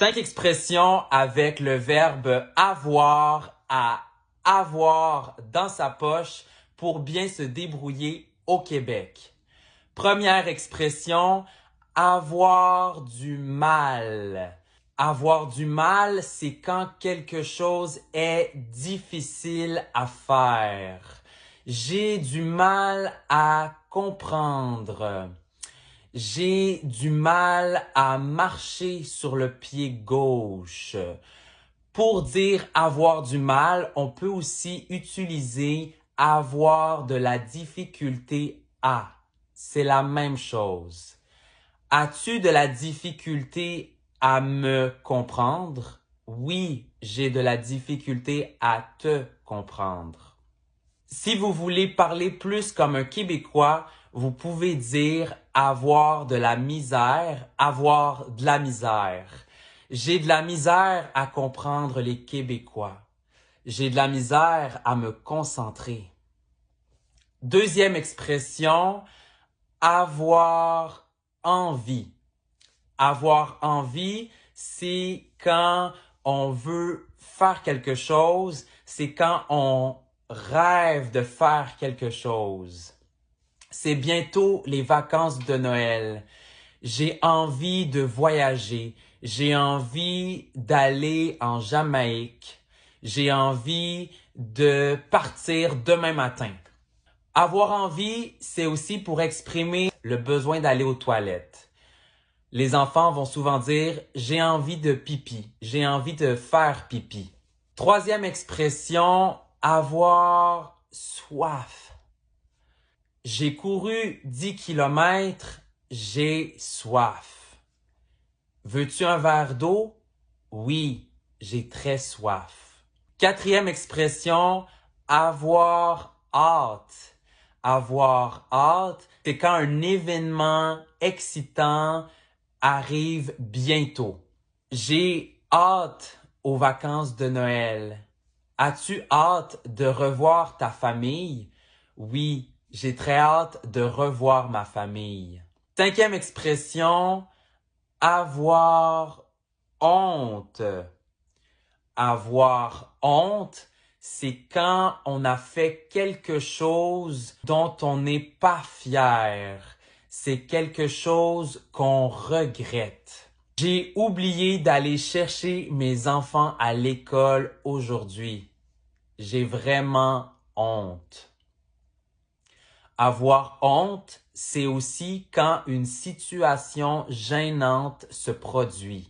5 expressions avec le verbe avoir à avoir dans sa poche pour bien se débrouiller au Québec. Première expression, avoir du mal. Avoir du mal, c'est quand quelque chose est difficile à faire. J'ai du mal à comprendre. J'ai du mal à marcher sur le pied gauche. Pour dire avoir du mal, on peut aussi utiliser avoir de la difficulté à. C'est la même chose. As-tu de la difficulté à me comprendre? Oui, j'ai de la difficulté à te comprendre. Si vous voulez parler plus comme un Québécois, vous pouvez dire avoir de la misère, avoir de la misère. J'ai de la misère à comprendre les Québécois. J'ai de la misère à me concentrer. Deuxième expression, avoir envie. Avoir envie, c'est quand on veut faire quelque chose, c'est quand on rêve de faire quelque chose. C'est bientôt les vacances de Noël. J'ai envie de voyager. J'ai envie d'aller en Jamaïque. J'ai envie de partir demain matin. Avoir envie, c'est aussi pour exprimer le besoin d'aller aux toilettes. Les enfants vont souvent dire « j'ai envie de pipi »,« j'ai envie de faire pipi ». Troisième expression, avoir soif. J'ai couru 10 kilomètres, j'ai soif. Veux-tu un verre d'eau? Oui, j'ai très soif. Quatrième expression, avoir hâte. Avoir hâte, c'est quand un événement excitant arrive bientôt. J'ai hâte aux vacances de Noël. As-tu hâte de revoir ta famille? Oui, j'ai très hâte de revoir ma famille. Cinquième expression, avoir honte. Avoir honte, c'est quand on a fait quelque chose dont on n'est pas fier. C'est quelque chose qu'on regrette. J'ai oublié d'aller chercher mes enfants à l'école aujourd'hui. J'ai vraiment honte. Avoir honte, c'est aussi quand une situation gênante se produit.